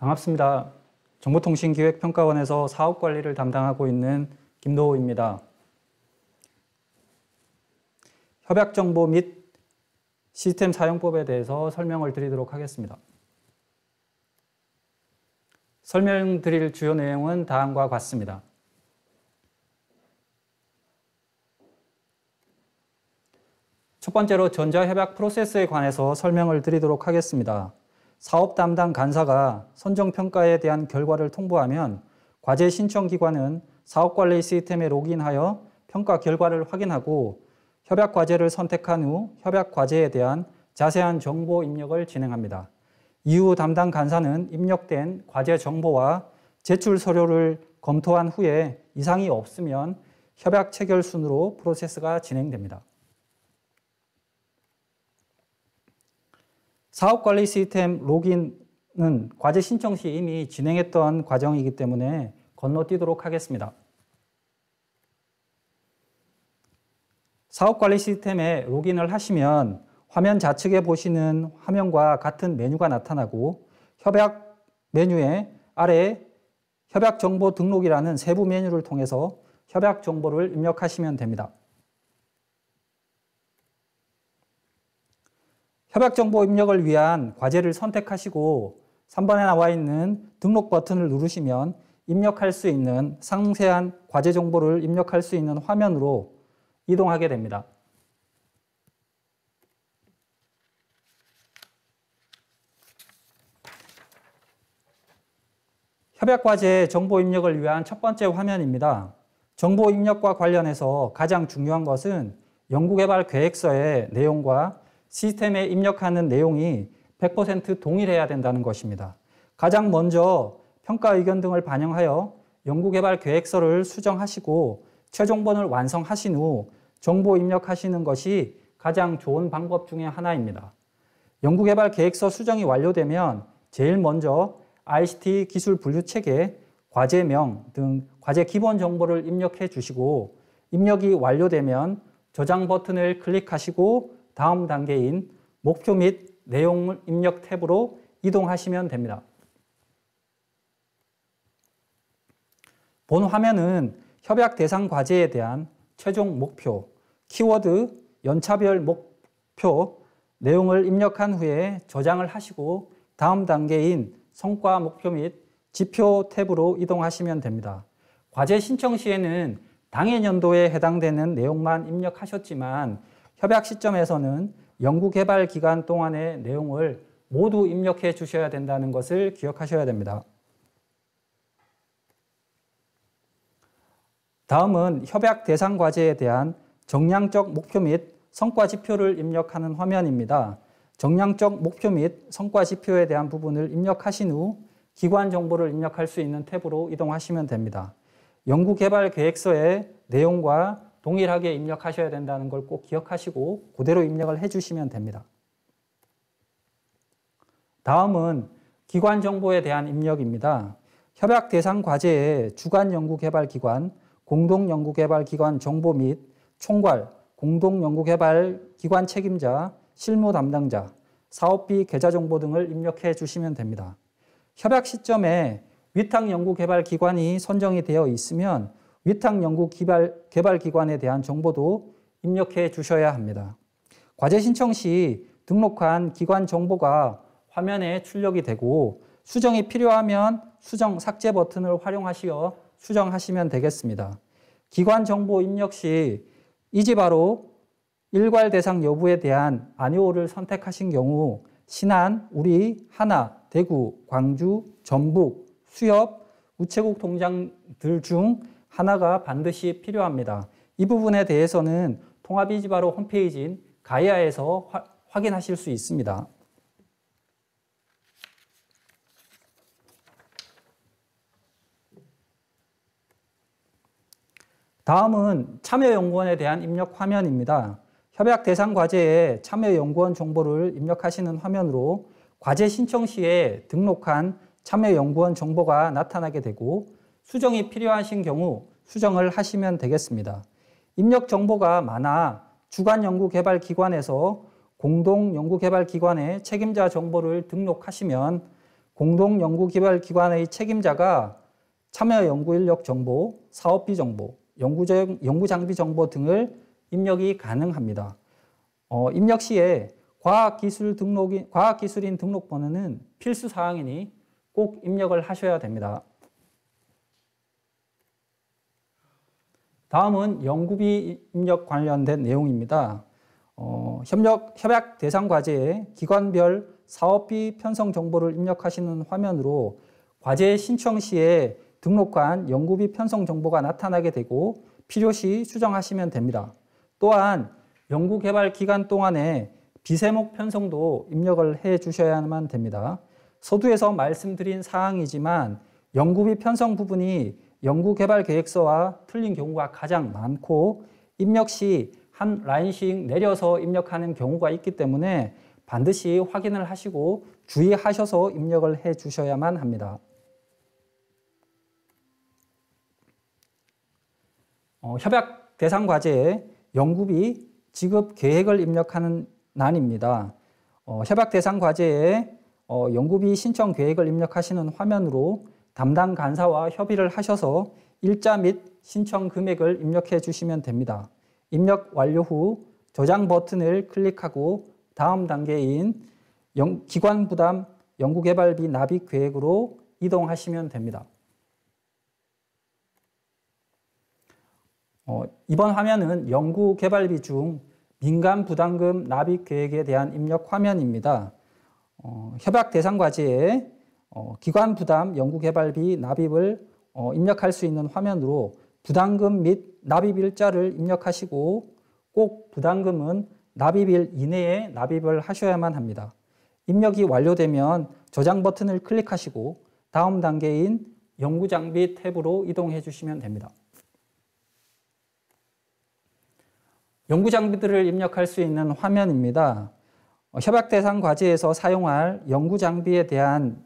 반갑습니다. 정보통신기획평가원에서 사업관리를 담당하고 있는 김도우입니다. 협약정보 및 시스템 사용법에 대해서 설명을 드리도록 하겠습니다. 설명드릴 주요 내용은 다음과 같습니다. 첫 번째로 전자협약 프로세스에 관해서 설명을 드리도록 하겠습니다. 사업 담당 간사가 선정평가에 대한 결과를 통보하면 과제 신청기관은 사업관리 시스템에 로그인하여 평가 결과를 확인하고 협약 과제를 선택한 후 협약 과제에 대한 자세한 정보 입력을 진행합니다. 이후 담당 간사는 입력된 과제 정보와 제출 서류를 검토한 후에 이상이 없으면 협약 체결 순으로 프로세스가 진행됩니다. 사업관리 시스템 로그인은 과제 신청 시 이미 진행했던 과정이기 때문에 건너뛰도록 하겠습니다. 사업관리 시스템에 로그인을 하시면 화면 좌측에 보시는 화면과 같은 메뉴가 나타나고 협약 메뉴의 아래 협약 정보 등록이라는 세부 메뉴를 통해서 협약 정보를 입력하시면 됩니다. 협약 정보 입력을 위한 과제를 선택하시고 3번에 나와 있는 등록 버튼을 누르시면 입력할 수 있는 상세한 과제 정보를 입력할 수 있는 화면으로 이동하게 됩니다. 협약 과제 정보 입력을 위한 첫 번째 화면입니다. 정보 입력과 관련해서 가장 중요한 것은 연구개발 계획서의 내용과 시스템에 입력하는 내용이 100% 동일해야 된다는 것입니다. 가장 먼저 평가 의견 등을 반영하여 연구개발 계획서를 수정하시고 최종본을 완성하신 후 정보 입력하시는 것이 가장 좋은 방법 중에 하나입니다. 연구개발 계획서 수정이 완료되면 제일 먼저 ICT 기술 분류체계, 과제명 등 과제 기본 정보를 입력해 주시고 입력이 완료되면 저장 버튼을 클릭하시고 다음 단계인 목표 및 내용 입력 탭으로 이동하시면 됩니다. 본 화면은 협약 대상 과제에 대한 최종 목표, 키워드, 연차별 목표, 내용을 입력한 후에 저장을 하시고 다음 단계인 성과 목표 및 지표 탭으로 이동하시면 됩니다. 과제 신청 시에는 당해 연도에 해당되는 내용만 입력하셨지만 협약 시점에서는 연구개발 기간 동안의 내용을 모두 입력해 주셔야 된다는 것을 기억하셔야 됩니다. 다음은 협약 대상 과제에 대한 정량적 목표 및 성과 지표를 입력하는 화면입니다. 정량적 목표 및 성과 지표에 대한 부분을 입력하신 후 기관 정보를 입력할 수 있는 탭으로 이동하시면 됩니다. 연구개발 계획서의 내용과 동일하게 입력하셔야 된다는 걸 꼭 기억하시고 그대로 입력을 해주시면 됩니다. 다음은 기관 정보에 대한 입력입니다. 협약 대상 과제의 주간 연구개발기관, 공동연구개발기관 정보 및 총괄, 공동연구개발기관 책임자, 실무 담당자, 사업비 계좌 정보 등을 입력해 주시면 됩니다. 협약 시점에 위탁연구개발기관이 선정이 되어 있으면 위탁연구개발기관에 대한 정보도 입력해 주셔야 합니다. 과제 신청 시 등록한 기관 정보가 화면에 출력이 되고 수정이 필요하면 수정 삭제 버튼을 활용하시어 수정하시면 되겠습니다. 기관 정보 입력 시 이지바로 일괄 대상 여부에 대한 아니오를 선택하신 경우 신안, 우리, 하나, 대구, 광주, 전북, 수협, 우체국 통장들 중 하나가 반드시 필요합니다. 이 부분에 대해서는 통합이지바로 홈페이지인 가이아에서 확인하실 수 있습니다. 다음은 참여연구원에 대한 입력 화면입니다. 협약 대상 과제에 참여연구원 정보를 입력하시는 화면으로 과제 신청 시에 등록한 참여연구원 정보가 나타나게 되고 수정이 필요하신 경우 수정을 하시면 되겠습니다. 입력 정보가 많아 주간연구개발기관에서 공동연구개발기관의 책임자 정보를 등록하시면 공동연구개발기관의 책임자가 참여 연구인력 정보, 사업비 정보, 연구장비 정보 등을 입력이 가능합니다. 입력 시에 과학기술인 등록번호는 필수 사항이니 꼭 입력을 하셔야 됩니다. 다음은 연구비 입력 관련된 내용입니다. 협약 대상 과제에 기관별 사업비 편성 정보를 입력하시는 화면으로 과제 신청 시에 등록한 연구비 편성 정보가 나타나게 되고 필요시 수정하시면 됩니다. 또한 연구개발 기간 동안에 비세목 편성도 입력을 해 주셔야만 됩니다. 서두에서 말씀드린 사항이지만 연구비 편성 부분이 연구개발계획서와 틀린 경우가 가장 많고 입력 시 한 라인씩 내려서 입력하는 경우가 있기 때문에 반드시 확인을 하시고 주의하셔서 입력을 해 주셔야만 합니다. 협약 대상 과제에 연구비 지급 계획을 입력하는 난입니다. 협약 대상 과제에 연구비 신청 계획을 입력하시는 화면으로 담당 간사와 협의를 하셔서 일자 및 신청 금액을 입력해 주시면 됩니다. 입력 완료 후 저장 버튼을 클릭하고 다음 단계인 기관 부담 연구개발비 납입 계획으로 이동하시면 됩니다. 이번 화면은 연구개발비 중 민간 부담금 납입 계획에 대한 입력 화면입니다. 협약 대상 과제에 기관 부담 연구개발비 납입을 입력할 수 있는 화면으로 부담금 및 납입 일자를 입력하시고 꼭 부담금은 납입일 이내에 납입을 하셔야만 합니다. 입력이 완료되면 저장 버튼을 클릭하시고 다음 단계인 연구장비 탭으로 이동해 주시면 됩니다. 연구장비들을 입력할 수 있는 화면입니다. 협약 대상 과제에서 사용할 연구장비에 대한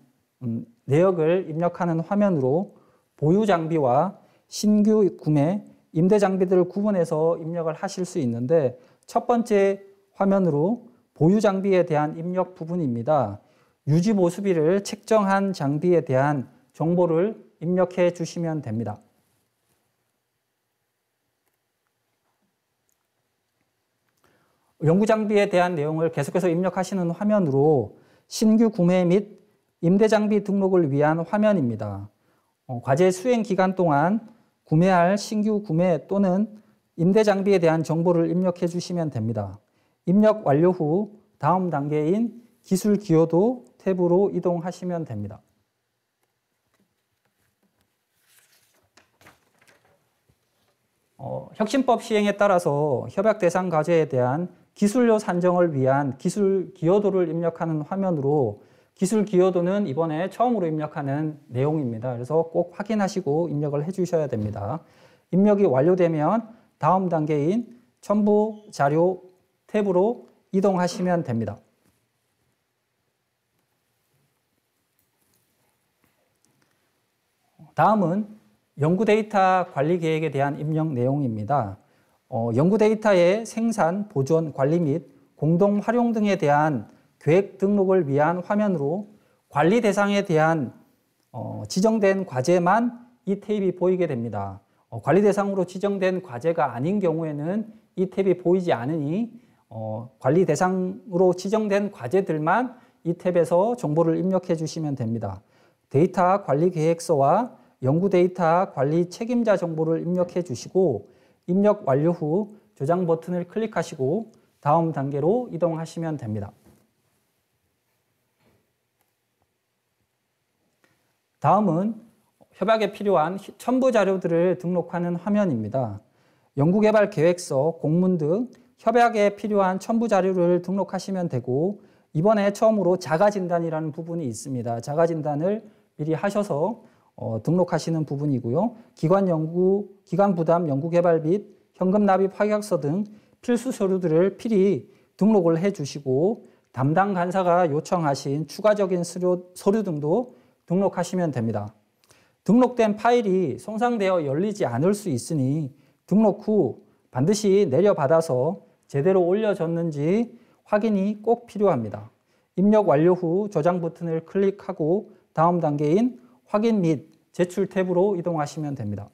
내역을 입력하는 화면으로 보유장비와 신규 구매, 임대장비들을 구분해서 입력을 하실 수 있는데 첫 번째 화면으로 보유장비에 대한 입력 부분입니다. 유지보수비를 책정한 장비에 대한 정보를 입력해 주시면 됩니다. 연구장비에 대한 내용을 계속해서 입력하시는 화면으로 신규 구매 및 임대장비 등록을 위한 화면입니다. 과제 수행 기간 동안 구매할 신규 구매 또는 임대장비에 대한 정보를 입력해 주시면 됩니다. 입력 완료 후 다음 단계인 기술 기여도 탭으로 이동하시면 됩니다. 혁신법 시행에 따라서 협약 대상 과제에 대한 기술료 산정을 위한 기술 기여도를 입력하는 화면으로 기술 기여도는 이번에 처음으로 입력하는 내용입니다. 그래서 꼭 확인하시고 입력을 해 주셔야 됩니다. 입력이 완료되면 다음 단계인 첨부 자료 탭으로 이동하시면 됩니다. 다음은 연구 데이터 관리 계획에 대한 입력 내용입니다. 연구 데이터의 생산, 보존, 관리 및 공동 활용 등에 대한 계획 등록을 위한 화면으로 관리 대상에 대한 지정된 과제만 이 탭이 보이게 됩니다. 관리 대상으로 지정된 과제가 아닌 경우에는 이 탭이 보이지 않으니 관리 대상으로 지정된 과제들만 이 탭에서 정보를 입력해 주시면 됩니다. 데이터 관리 계획서와 연구 데이터 관리 책임자 정보를 입력해 주시고 입력 완료 후 저장 버튼을 클릭하시고 다음 단계로 이동하시면 됩니다. 다음은 협약에 필요한 첨부 자료들을 등록하는 화면입니다. 연구개발 계획서, 공문 등 협약에 필요한 첨부 자료를 등록하시면 되고 이번에 처음으로 자가진단이라는 부분이 있습니다. 자가진단을 미리 하셔서 등록하시는 부분이고요. 기관 부담 연구개발 및 현금 납입 확약서 등 필수 서류들을 필히 등록을 해 주시고 담당 간사가 요청하신 추가적인 서류 등도 등록하시면 됩니다. 등록된 파일이 손상되어 열리지 않을 수 있으니 등록 후 반드시 내려받아서 제대로 올려졌는지 확인이 꼭 필요합니다. 입력 완료 후 저장 버튼을 클릭하고 다음 단계인 확인 및 제출 탭으로 이동하시면 됩니다.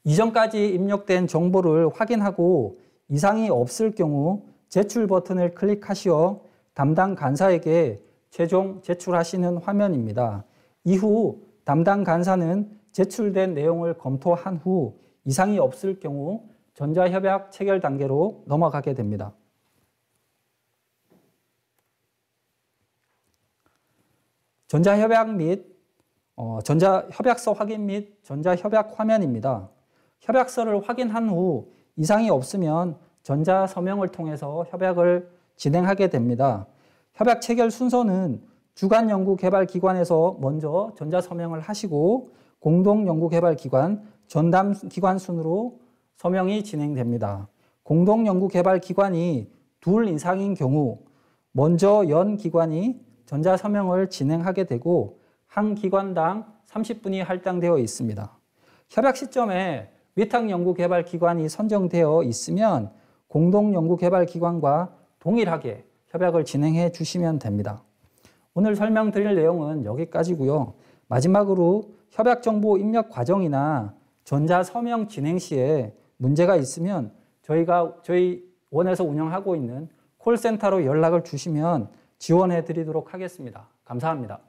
이전까지 입력된 정보를 확인하고 이상이 없을 경우 제출 버튼을 클릭하시어 담당 간사에게 최종 제출하시는 화면입니다. 이후 담당 간사는 제출된 내용을 검토한 후 이상이 없을 경우 전자협약 체결 단계로 넘어가게 됩니다. 전자협약 및 전자협약서 확인 및 전자협약 화면입니다. 협약서를 확인한 후 이상이 없으면 전자서명을 통해서 협약을 진행하게 됩니다. 협약 체결 순서는 주간연구개발기관에서 먼저 전자서명을 하시고 공동연구개발기관, 전담기관 순으로 서명이 진행됩니다. 공동연구개발기관이 둘 이상인 경우 먼저 연 기관이 전자서명을 진행하게 되고 한 기관당 30분이 할당되어 있습니다. 협약 시점에 위탁연구개발기관이 선정되어 있으면 공동연구개발기관과 동일하게 협약을 진행해 주시면 됩니다. 오늘 설명드릴 내용은 여기까지고요. 마지막으로 협약정보 입력 과정이나 전자서명 진행 시에 문제가 있으면 저희 원에서 운영하고 있는 콜센터로 연락을 주시면 지원해 드리도록 하겠습니다. 감사합니다.